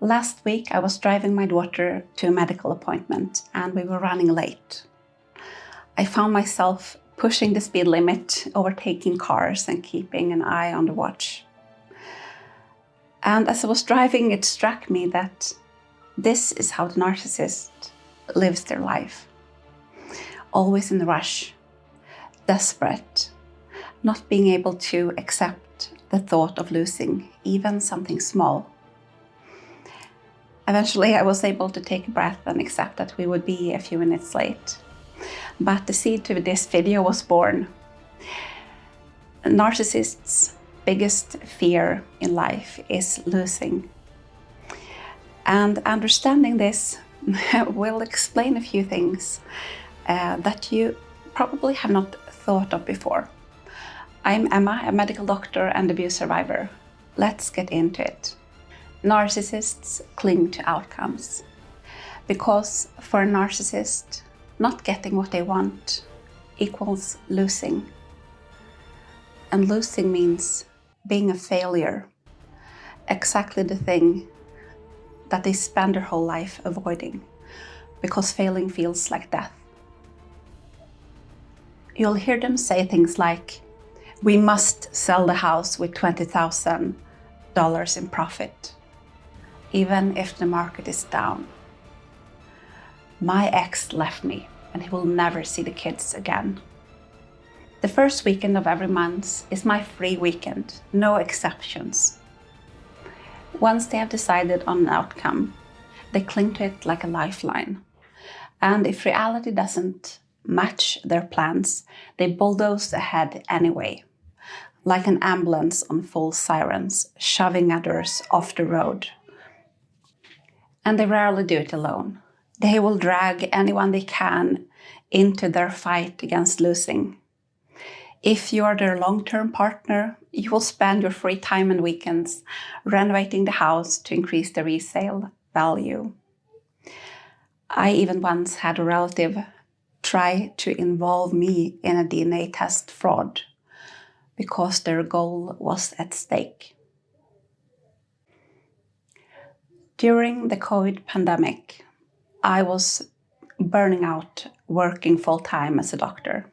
Last week, I was driving my daughter to a medical appointment and we were running late. I found myself pushing the speed limit, overtaking cars and keeping an eye on the watch. And as I was driving, it struck me that this is how the narcissist lives their life. Always in a rush, desperate, not being able to accept the thought of losing even something small. Eventually, I was able to take a breath and accept that we would be a few minutes late. But the seed to this video was born. Narcissists' biggest fear in life is losing. And understanding this will explain a few things that you probably have not thought of before. I'm Emma, a medical doctor and abuse survivor. Let's get into it. Narcissists cling to outcomes because for a narcissist, not getting what they want equals losing. And losing means being a failure, exactly the thing that they spend their whole life avoiding, because failing feels like death. You'll hear them say things like, "We must sell the house with $20,000 in profit, even if the market is down. My ex left me and he will never see the kids again. The first weekend of every month is my free weekend, no exceptions." Once they have decided on an outcome, they cling to it like a lifeline. And if reality doesn't match their plans, they bulldoze ahead anyway, like an ambulance on full sirens, shoving others off the road. And they rarely do it alone. They will drag anyone they can into their fight against losing. If you are their long-term partner, you will spend your free time and weekends renovating the house to increase the resale value. I even once had a relative try to involve me in a DNA test fraud because their goal was at stake. During the COVID pandemic, I was burning out working full-time as a doctor.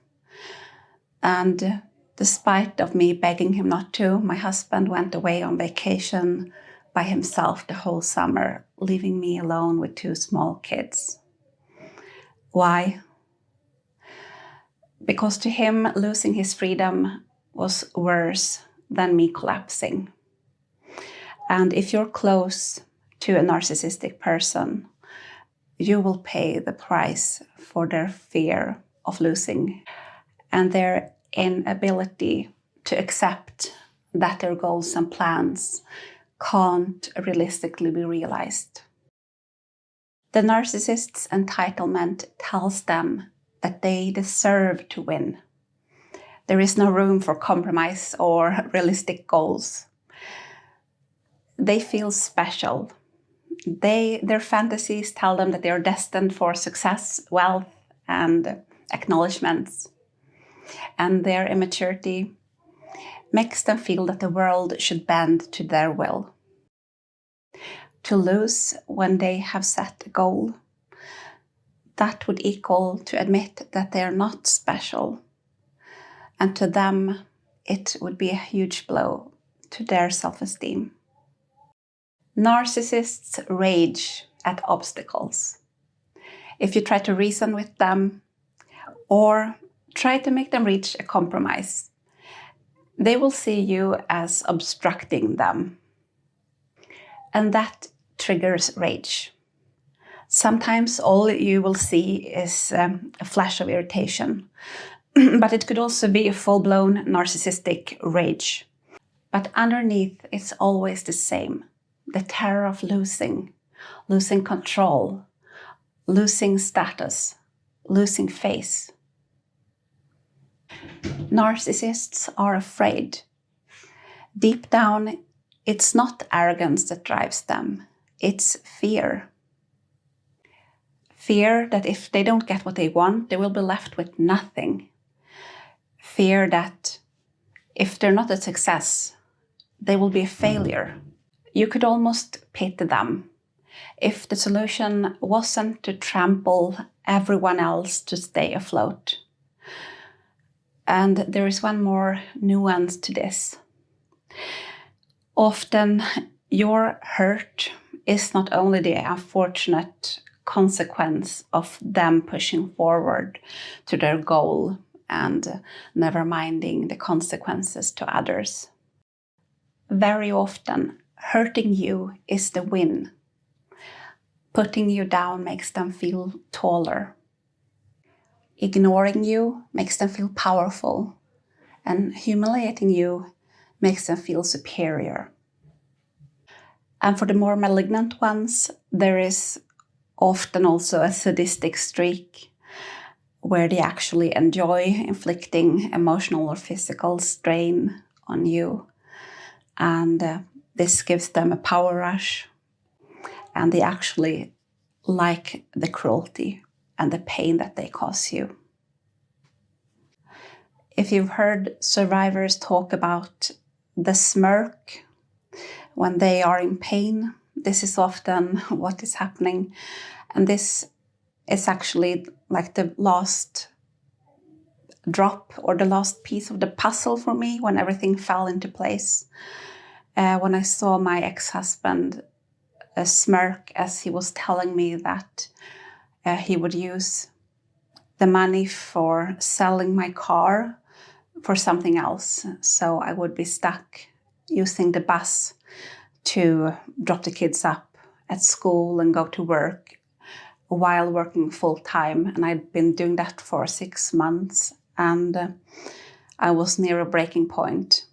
And despite of me begging him not to, my husband went away on vacation by himself the whole summer, leaving me alone with 2 small kids. Why? Because to him, losing his freedom was worse than me collapsing. And if you're close to a narcissistic person, you will pay the price for their fear of losing and their inability to accept that their goals and plans can't realistically be realized. The narcissist's entitlement tells them that they deserve to win. There is no room for compromise or realistic goals. They feel special. Their fantasies tell them that they are destined for success, wealth, and acknowledgements. And their immaturity makes them feel that the world should bend to their will. To lose when they have set a goal, that would equal to admit that they are not special. And to them, it would be a huge blow to their self-esteem. Narcissists rage at obstacles. If you try to reason with them or try to make them reach a compromise, they will see you as obstructing them. And that triggers rage. Sometimes all you will see is a flash of irritation, but it could also be a full-blown narcissistic rage. But underneath, it's always the same. The terror of losing control, losing status, losing face. Narcissists are afraid. Deep down, it's not arrogance that drives them, it's fear. Fear that if they don't get what they want, they will be left with nothing. Fear that if they're not a success, they will be a failure. You could almost pity them if the solution wasn't to trample everyone else to stay afloat. And there is one more nuance to this. Often your hurt is not only the unfortunate consequence of them pushing forward to their goal and never minding the consequences to others. Very often, hurting you is the win. Putting you down makes them feel taller. Ignoring you makes them feel powerful, and humiliating you makes them feel superior. And for the more malignant ones, there is often also a sadistic streak where they actually enjoy inflicting emotional or physical strain on you. And this gives them a power rush, and they actually like the cruelty and the pain that they cause you. If you've heard survivors talk about the smirk when they are in pain, this is often what is happening. And this is actually like the last drop or the last piece of the puzzle for me when everything fell into place. When I saw my ex-husband smirk as he was telling me that he would use the money for selling my car for something else. So I would be stuck using the bus to drop the kids up at school and go to work while working full time. And I'd been doing that for 6 months, and I was near a breaking point.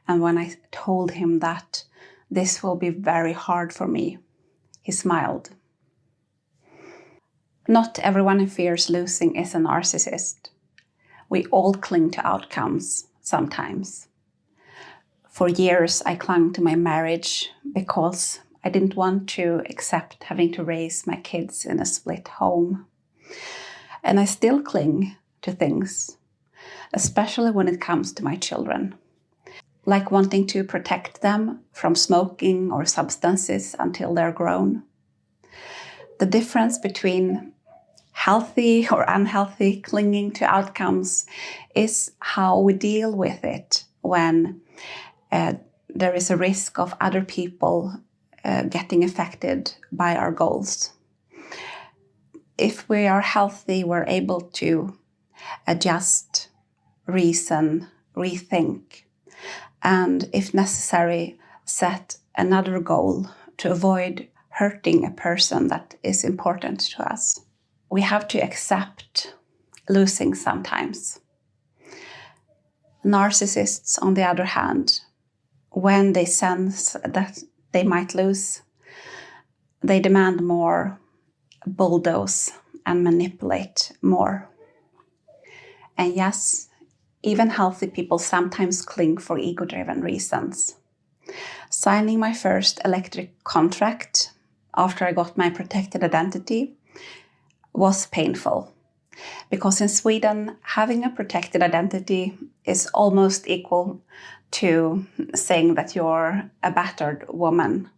And when I told him that this will be very hard for me, he smiled. Not everyone who fears losing is a narcissist. We all cling to outcomes sometimes. For years, I clung to my marriage because I didn't want to accept having to raise my kids in a split home. And I still cling to things, especially when it comes to my children, like wanting to protect them from smoking or substances until they're grown. The difference between healthy or unhealthy clinging to outcomes is how we deal with it when there is a risk of other people getting affected by our goals. If we are healthy, we're able to adjust, reason, rethink, and if necessary, set another goal to avoid hurting a person that is important to us. We have to accept losing sometimes. Narcissists, on the other hand, when they sense that they might lose, they demand more, bulldoze, and manipulate more. And yes, even healthy people sometimes cling for ego-driven reasons. Signing my first electric contract after I got my protected identity was painful, because in Sweden, having a protected identity is almost equal to saying that you're a battered woman.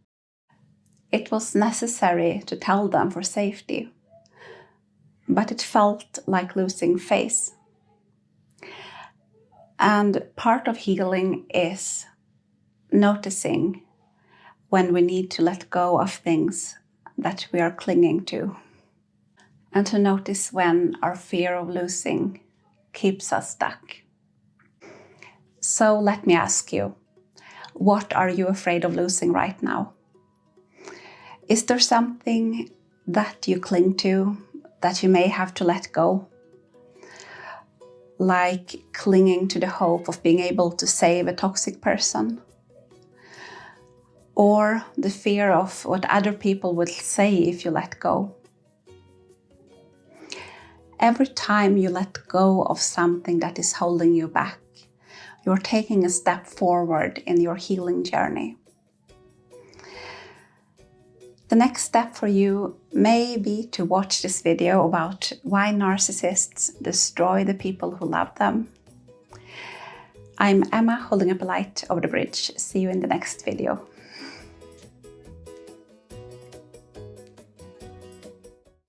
It was necessary to tell them for safety, but it felt like losing face. And part of healing is noticing when we need to let go of things that we are clinging to, and to notice when our fear of losing keeps us stuck. So let me ask you, what are you afraid of losing right now? Is there something that you cling to that you may have to let go? Like clinging to the hope of being able to save a toxic person? Or the fear of what other people will say if you let go? Every time you let go of something that is holding you back, you're taking a step forward in your healing journey. The next step for you may be to watch this video about why narcissists destroy the people who love them. I'm Emma, holding up a light over the bridge. See you in the next video.